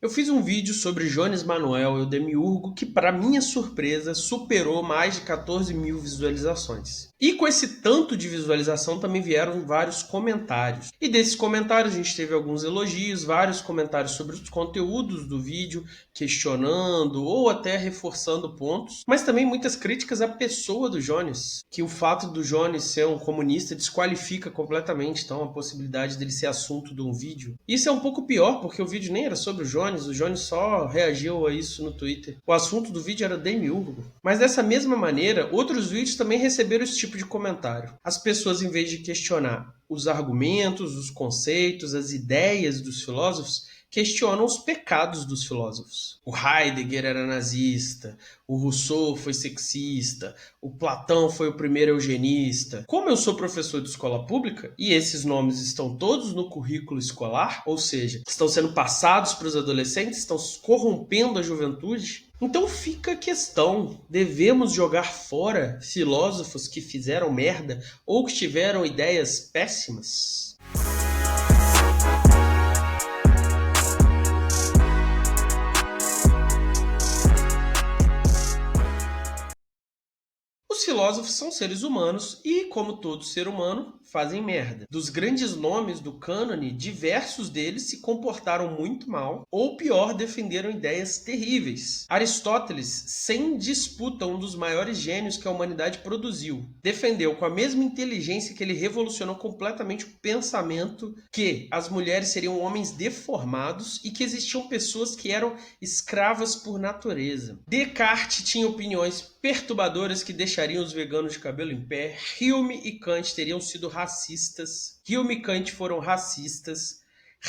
Eu fiz um vídeo sobre Jones Manuel, o demiurgo, que, para minha surpresa, superou mais de 14 mil visualizações. E com esse tanto de visualização também vieram vários comentários. E desses comentários a gente teve alguns elogios, vários comentários sobre os conteúdos do vídeo, questionando ou até reforçando pontos, mas também muitas críticas à pessoa do Jones, que o fato do Jones ser um comunista desqualifica completamente então a possibilidade dele ser assunto de um vídeo. Isso é um pouco pior, porque o vídeo nem era sobre o Jones só reagiu a isso no Twitter. O assunto do vídeo era Demiurgo. Mas dessa mesma maneira, outros vídeos também receberam esse tipo de comentário. As pessoas, em vez de questionar os argumentos, os conceitos, as ideias dos filósofos, questionam os pecados dos filósofos. O Heidegger era nazista, o Rousseau foi sexista, o Platão foi o primeiro eugenista. Como eu sou professor de escola pública, e esses nomes estão todos no currículo escolar, ou seja, estão sendo passados para os adolescentes, estão corrompendo a juventude, então fica a questão, devemos jogar fora filósofos que fizeram merda ou que tiveram ideias péssimas? Os filósofos são seres humanos e, como todo ser humano, fazem merda. Dos grandes nomes do cânone, diversos deles se comportaram muito mal, ou pior, defenderam ideias terríveis. Aristóteles, sem disputa um dos maiores gênios que a humanidade produziu, defendeu com a mesma inteligência que ele revolucionou completamente o pensamento que as mulheres seriam homens deformados e que existiam pessoas que eram escravas por natureza. Descartes tinha opiniões perturbadoras que deixariam os veganos de cabelo em pé. Hume e Kant teriam sido racistas. Hume e Kant foram racistas.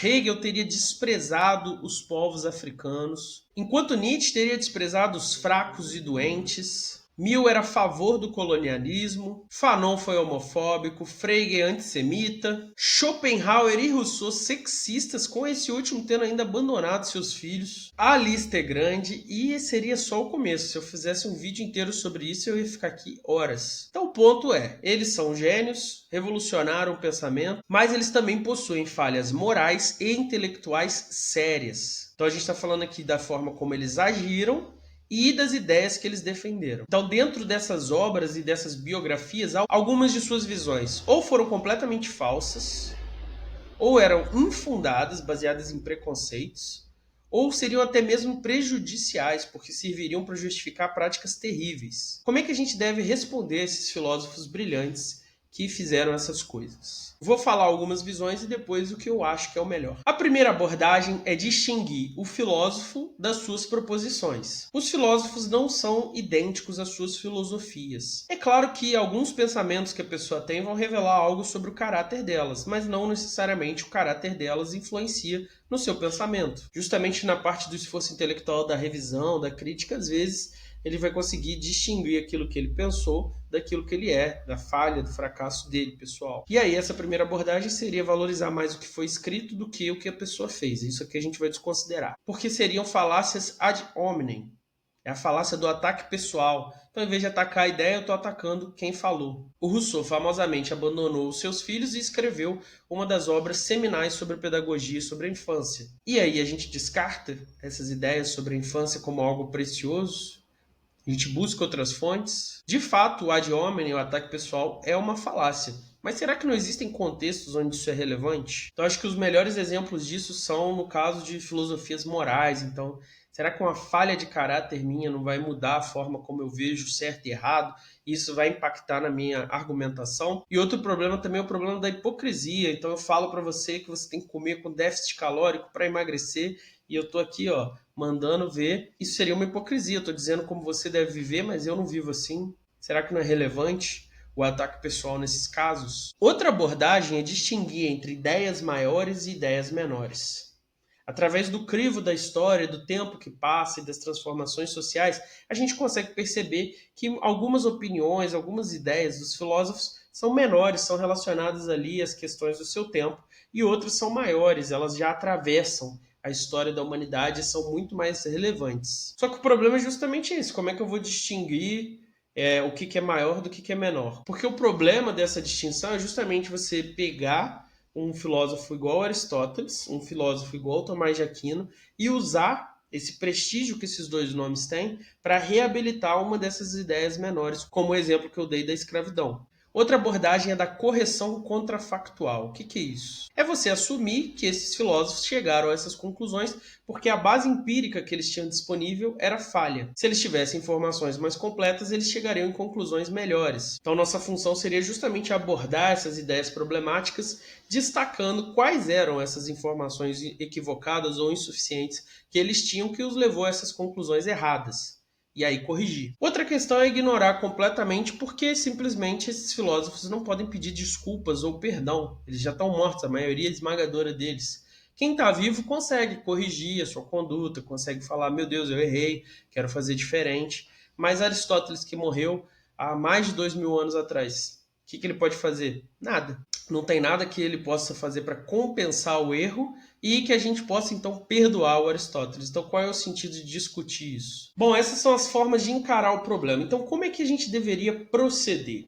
Hegel teria desprezado os povos africanos, enquanto Nietzsche teria desprezado os fracos e doentes. Mill era a favor do colonialismo, Fanon foi homofóbico, Frege antissemita, Schopenhauer e Rousseau sexistas, com esse último tendo ainda abandonado seus filhos. A lista é grande e seria só o começo. Se eu fizesse um vídeo inteiro sobre isso, eu ia ficar aqui horas. Então o ponto é, eles são gênios, revolucionaram o pensamento, mas eles também possuem falhas morais e intelectuais sérias. Então a gente está falando aqui da forma como eles agiram e das ideias que eles defenderam. Então, dentro dessas obras e dessas biografias, algumas de suas visões ou foram completamente falsas, ou eram infundadas, baseadas em preconceitos, ou seriam até mesmo prejudiciais, porque serviriam para justificar práticas terríveis. Como é que a gente deve responder a esses filósofos brilhantes que fizeram essas coisas? Vou falar algumas visões e depois o que eu acho que é o melhor. A primeira abordagem é distinguir o filósofo das suas proposições. Os filósofos não são idênticos às suas filosofias. É claro que alguns pensamentos que a pessoa tem vão revelar algo sobre o caráter delas, mas não necessariamente o caráter delas influencia no seu pensamento. Justamente na parte do esforço intelectual, da revisão, da crítica, às vezes ele vai conseguir distinguir aquilo que ele pensou daquilo que ele é, da falha, do fracasso dele, pessoal. E aí, essa primeira abordagem seria valorizar mais o que foi escrito do que o que a pessoa fez. Isso aqui a gente vai desconsiderar. Porque seriam falácias ad hominem. É a falácia do ataque pessoal. Então, em vez de atacar a ideia, eu estou atacando quem falou. O Rousseau famosamente abandonou os seus filhos e escreveu uma das obras seminais sobre pedagogia e sobre a infância. E aí a gente descarta essas ideias sobre a infância como algo precioso? A gente busca outras fontes? De fato, o ad hominem, o ataque pessoal, é uma falácia. Mas será que não existem contextos onde isso é relevante? Então, acho que os melhores exemplos disso são no caso de filosofias morais. Então, será que uma falha de caráter minha não vai mudar a forma como eu vejo certo e errado? E isso vai impactar na minha argumentação? E outro problema também é o problema da hipocrisia. Então, eu falo para você que você tem que comer com déficit calórico para emagrecer. E eu tô aqui, ó, mandando ver. Isso seria uma hipocrisia. Eu tô dizendo como você deve viver, mas eu não vivo assim. Será que não é relevante o ataque pessoal nesses casos? Outra abordagem é distinguir entre ideias maiores e ideias menores. Através do crivo da história, do tempo que passa e das transformações sociais, a gente consegue perceber que algumas opiniões, algumas ideias dos filósofos são menores, são relacionadas ali às questões do seu tempo, e outras são maiores, elas já atravessam a história da humanidade e são muito mais relevantes. Só que o problema é justamente esse, como é que eu vou distinguir o que é maior do que é menor? Porque o problema dessa distinção é justamente você pegar um filósofo igual Aristóteles, um filósofo igual Tomás de Aquino, e usar esse prestígio que esses dois nomes têm para reabilitar uma dessas ideias menores, como o exemplo que eu dei da escravidão. Outra abordagem é da correção contrafactual. O que é isso? É você assumir que esses filósofos chegaram a essas conclusões porque a base empírica que eles tinham disponível era falha. Se eles tivessem informações mais completas, eles chegariam em conclusões melhores. Então, nossa função seria justamente abordar essas ideias problemáticas, destacando quais eram essas informações equivocadas ou insuficientes que eles tinham que os levou a essas conclusões erradas. E aí corrigir. Outra questão é ignorar completamente porque simplesmente esses filósofos não podem pedir desculpas ou perdão. Eles já estão mortos, a maioria esmagadora deles. Quem está vivo consegue corrigir a sua conduta, consegue falar, meu Deus, eu errei, quero fazer diferente. Mas Aristóteles, que morreu há mais de 2000 anos atrás, o que ele pode fazer? Nada. Não tem nada que ele possa fazer para compensar o erro e que a gente possa então perdoar o Aristóteles. Então, qual é o sentido de discutir isso? Bom, essas são as formas de encarar o problema. Então, como é que a gente deveria proceder?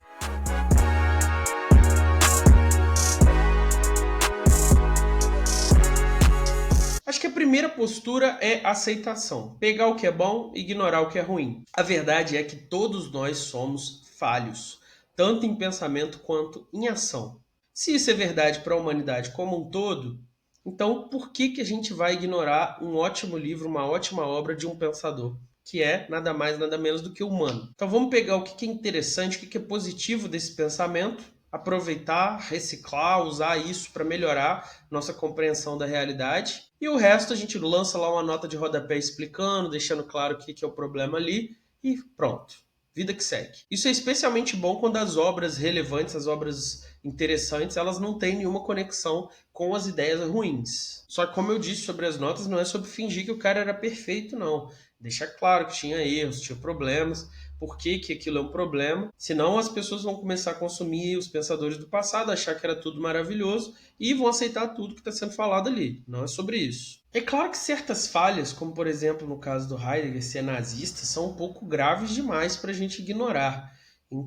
Acho que a primeira postura é aceitação. Pegar o que é bom e ignorar o que é ruim. A verdade é que todos nós somos falhos, tanto em pensamento quanto em ação. Se isso é verdade para a humanidade como um todo, então por que a gente vai ignorar um ótimo livro, uma ótima obra de um pensador? Que é nada mais, nada menos do que humano. Então vamos pegar o que é interessante, o que é positivo desse pensamento, aproveitar, reciclar, usar isso para melhorar nossa compreensão da realidade. E o resto a gente lança lá uma nota de rodapé explicando, deixando claro o que é o problema ali e pronto. Vida que segue. Isso é especialmente bom quando as obras relevantes, as obras interessantes, elas não têm nenhuma conexão com as ideias ruins. Só que como eu disse sobre as notas, não é sobre fingir que o cara era perfeito, não. Deixa claro que tinha erros, tinha problemas, por que aquilo é um problema. Senão as pessoas vão começar a consumir os pensadores do passado, achar que era tudo maravilhoso e vão aceitar tudo que está sendo falado ali. Não é sobre isso. É claro que certas falhas, como por exemplo no caso do Heidegger ser nazista, são um pouco graves demais para a gente ignorar.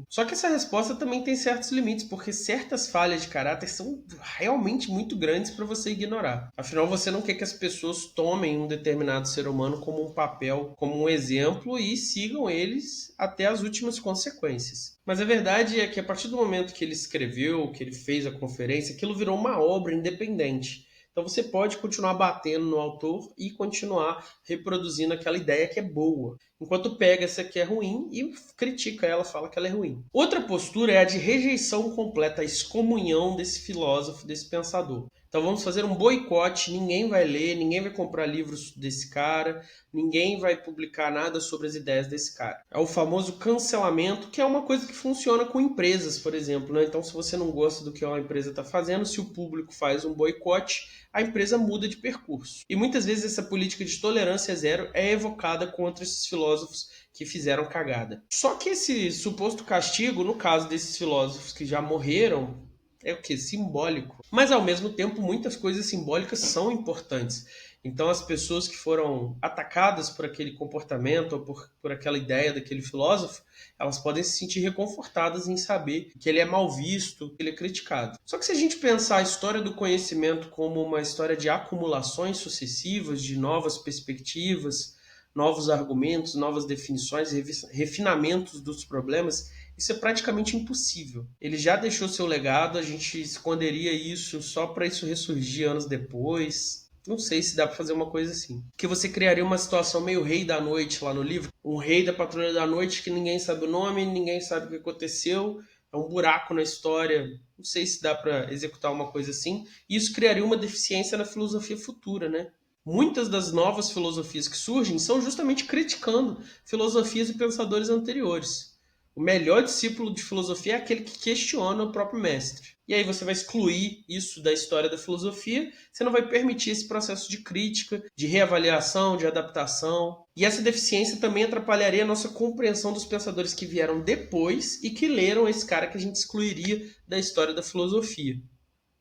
Só que essa resposta também tem certos limites, porque certas falhas de caráter são realmente muito grandes para você ignorar. Afinal, você não quer que as pessoas tomem um determinado ser humano como um papel, como um exemplo e sigam eles até as últimas consequências. Mas a verdade é que a partir do momento que ele escreveu, que ele fez a conferência, aquilo virou uma obra independente. Então você pode continuar batendo no autor e continuar reproduzindo aquela ideia que é boa, enquanto pega essa que é ruim e critica ela, fala que ela é ruim. Outra postura é a de rejeição completa, a excomunhão desse filósofo, desse pensador. Então vamos fazer um boicote, ninguém vai ler, ninguém vai comprar livros desse cara, ninguém vai publicar nada sobre as ideias desse cara. É o famoso cancelamento, que é uma coisa que funciona com empresas, por exemplo, né? Então se você não gosta do que uma empresa está fazendo, se o público faz um boicote, a empresa muda de percurso. E muitas vezes essa política de tolerância zero é evocada contra esses filósofos que fizeram cagada. Só que esse suposto castigo, no caso desses filósofos que já morreram, é o que? Simbólico. Mas ao mesmo tempo, muitas coisas simbólicas são importantes. Então as pessoas que foram atacadas por aquele comportamento ou por aquela ideia daquele filósofo, elas podem se sentir reconfortadas em saber que ele é mal visto, que ele é criticado. Só que se a gente pensar a história do conhecimento como uma história de acumulações sucessivas, de novas perspectivas, novos argumentos, novas definições, refinamentos dos problemas, isso é praticamente impossível. Ele já deixou seu legado, a gente esconderia isso só para isso ressurgir anos depois. Não sei se dá para fazer uma coisa assim. Porque você criaria uma situação meio rei da noite lá no livro. Um rei da patrulha da noite que ninguém sabe o nome, ninguém sabe o que aconteceu. É um buraco na história. Não sei se dá para executar uma coisa assim. E isso criaria uma deficiência na filosofia futura, né? Muitas das novas filosofias que surgem são justamente criticando filosofias e pensadores anteriores. O melhor discípulo de filosofia é aquele que questiona o próprio mestre. E aí você vai excluir isso da história da filosofia, você não vai permitir esse processo de crítica, de reavaliação, de adaptação. E essa deficiência também atrapalharia a nossa compreensão dos pensadores que vieram depois e que leram esse cara que a gente excluiria da história da filosofia.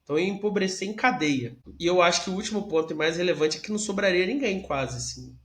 Então ia empobrecer em cadeia. E eu acho que o último ponto e mais relevante é que não sobraria ninguém quase, assim.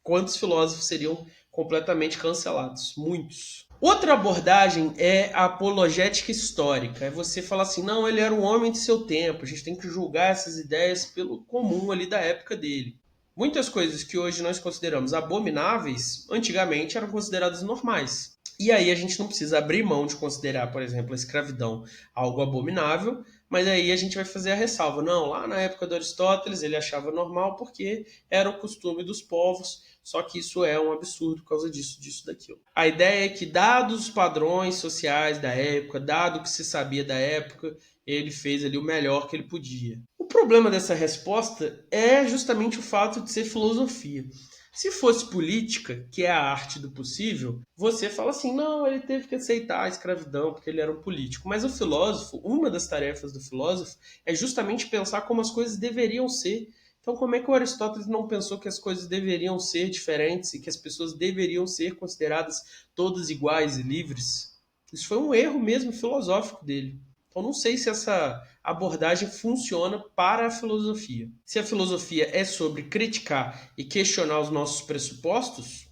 Quantos filósofos seriam completamente cancelados? Muitos. Outra abordagem é a apologética histórica. É você falar assim, não, ele era um homem de seu tempo, a gente tem que julgar essas ideias pelo comum ali da época dele. Muitas coisas que hoje nós consideramos abomináveis, antigamente eram consideradas normais. E aí a gente não precisa abrir mão de considerar, por exemplo, a escravidão algo abominável, mas aí a gente vai fazer a ressalva. Não, lá na época do Aristóteles ele achava normal porque era o costume dos povos, só que isso é um absurdo por causa disso, disso, daquilo. A ideia é que, dados os padrões sociais da época, dado o que se sabia da época, ele fez ali o melhor que ele podia. O problema dessa resposta é justamente o fato de ser filosofia. Se fosse política, que é a arte do possível, você fala assim, não, ele teve que aceitar a escravidão porque ele era um político. Mas o filósofo, uma das tarefas do filósofo é justamente pensar como as coisas deveriam ser. Então, como é que o Aristóteles não pensou que as coisas deveriam ser diferentes e que as pessoas deveriam ser consideradas todas iguais e livres? Isso foi um erro mesmo filosófico dele. Então, não sei se essa abordagem funciona para a filosofia. Se a filosofia é sobre criticar e questionar os nossos pressupostos,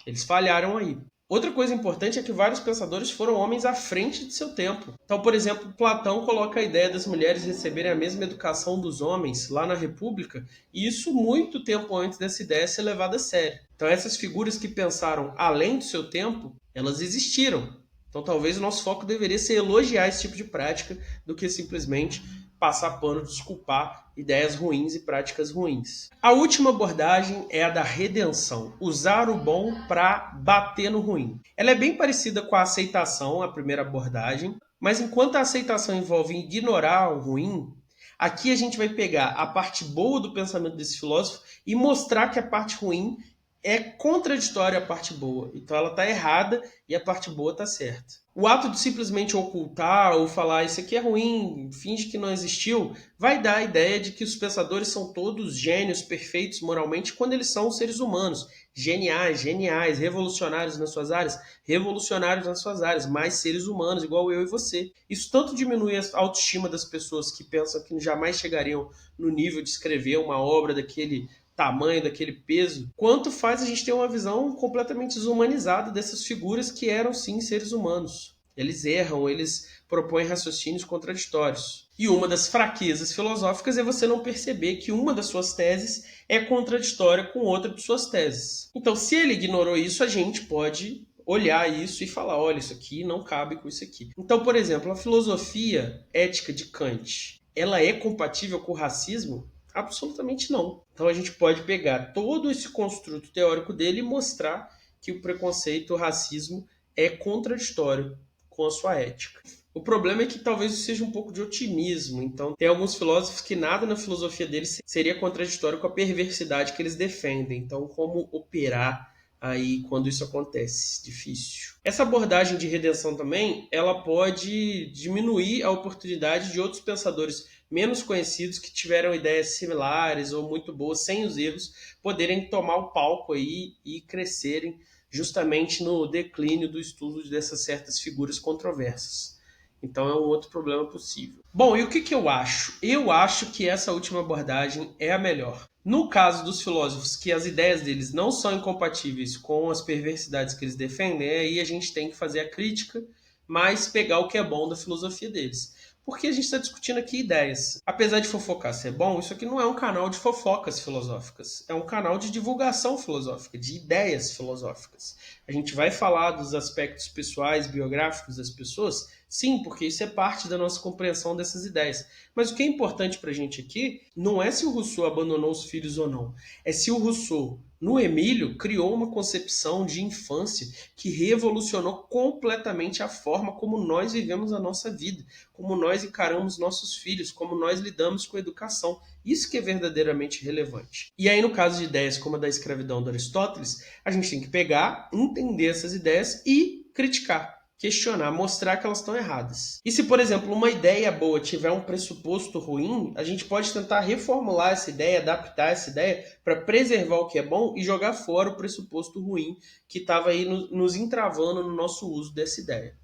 eles falharam aí. Outra coisa importante é que vários pensadores foram homens à frente de seu tempo. Então, por exemplo, Platão coloca a ideia das mulheres receberem a mesma educação dos homens lá na República, e isso muito tempo antes dessa ideia ser levada a sério. Então, essas figuras que pensaram além do seu tempo, elas existiram. Então, talvez o nosso foco deveria ser elogiar esse tipo de prática do que simplesmente passar pano, desculpar ideias ruins e práticas ruins. A última abordagem é a da redenção, usar o bom para bater no ruim. Ela é bem parecida com a aceitação, a primeira abordagem, mas enquanto a aceitação envolve ignorar o ruim, aqui a gente vai pegar a parte boa do pensamento desse filósofo e mostrar que a parte ruim é contraditória à parte boa. Então ela está errada e a parte boa está certa. O ato de simplesmente ocultar ou falar isso aqui é ruim, finge que não existiu, vai dar a ideia de que os pensadores são todos gênios perfeitos moralmente quando eles são seres humanos. Geniais, geniais, revolucionários nas suas áreas, revolucionários nas suas áreas, mas seres humanos, igual eu e você. Isso tanto diminui a autoestima das pessoas que pensam que jamais chegariam no nível de escrever uma obra daquele tamanho, daquele peso, quanto faz a gente ter uma visão completamente desumanizada dessas figuras que eram sim seres humanos. Eles erram, eles propõem raciocínios contraditórios. E uma das fraquezas filosóficas é você não perceber que uma das suas teses é contraditória com outra de suas teses. Então, se ele ignorou isso, a gente pode olhar isso e falar, olha, isso aqui não cabe com isso aqui. Então, por exemplo, a filosofia ética de Kant, ela é compatível com o racismo? Absolutamente não. Então a gente pode pegar todo esse construto teórico dele e mostrar que o preconceito, o racismo é contraditório com a sua ética. O problema é que talvez isso seja um pouco de otimismo. Então, tem alguns filósofos que nada na filosofia deles seria contraditório com a perversidade que eles defendem. Então, como operar aí quando isso acontece? Difícil. Essa abordagem de redenção também, ela pode diminuir a oportunidade de outros pensadores menos conhecidos que tiveram ideias similares ou muito boas, sem os erros, poderem tomar o palco aí e crescerem justamente no declínio do estudo dessas certas figuras controversas. Então é um outro problema possível. Bom, e o que eu acho? Eu acho que essa última abordagem é a melhor. No caso dos filósofos, que as ideias deles não são incompatíveis com as perversidades que eles defendem, aí a gente tem que fazer a crítica, mas pegar o que é bom da filosofia deles. Porque a gente está discutindo aqui ideias. Apesar de fofocar ser bom, isso aqui não é um canal de fofocas filosóficas. É um canal de divulgação filosófica, de ideias filosóficas. A gente vai falar dos aspectos pessoais, biográficos das pessoas, sim, porque isso é parte da nossa compreensão dessas ideias. Mas o que é importante para a gente aqui não é se o Rousseau abandonou os filhos ou não. É se o Rousseau, no Emílio, criou uma concepção de infância que revolucionou completamente a forma como nós vivemos a nossa vida, como nós encaramos nossos filhos, como nós lidamos com a educação. Isso que é verdadeiramente relevante. E aí, no caso de ideias como a da escravidão do Aristóteles, a gente tem que pegar, entender essas ideias e criticar, questionar, mostrar que elas estão erradas. E se, por exemplo, uma ideia boa tiver um pressuposto ruim, a gente pode tentar reformular essa ideia, adaptar essa ideia para preservar o que é bom e jogar fora o pressuposto ruim que estava aí nos entravando no nosso uso dessa ideia.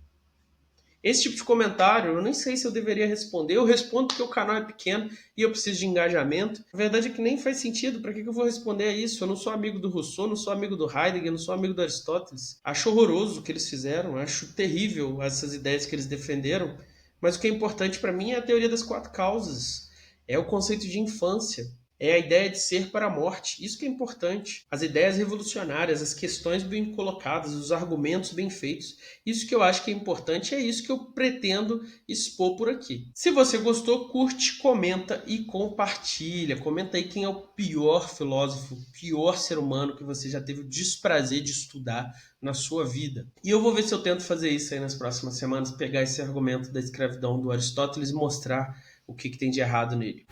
Esse tipo de comentário, eu nem sei se eu deveria responder. Eu respondo porque o canal é pequeno e eu preciso de engajamento. A verdade é que nem faz sentido. Para que eu vou responder a isso? Eu não sou amigo do Rousseau, não sou amigo do Heidegger, não sou amigo do Aristóteles. Acho horroroso o que eles fizeram, acho terrível essas ideias que eles defenderam. Mas o que é importante para mim é a teoria das quatro causas. É o conceito de infância. É a ideia de ser para a morte. Isso que é importante. As ideias revolucionárias, as questões bem colocadas, os argumentos bem feitos. Isso que eu acho que é importante, é isso que eu pretendo expor por aqui. Se você gostou, curte, comenta e compartilha. Comenta aí quem é o pior filósofo, o pior ser humano que você já teve o desprazer de estudar na sua vida. E eu vou ver se eu tento fazer isso aí nas próximas semanas, pegar esse argumento da escravidão do Aristóteles e mostrar o que tem de errado nele.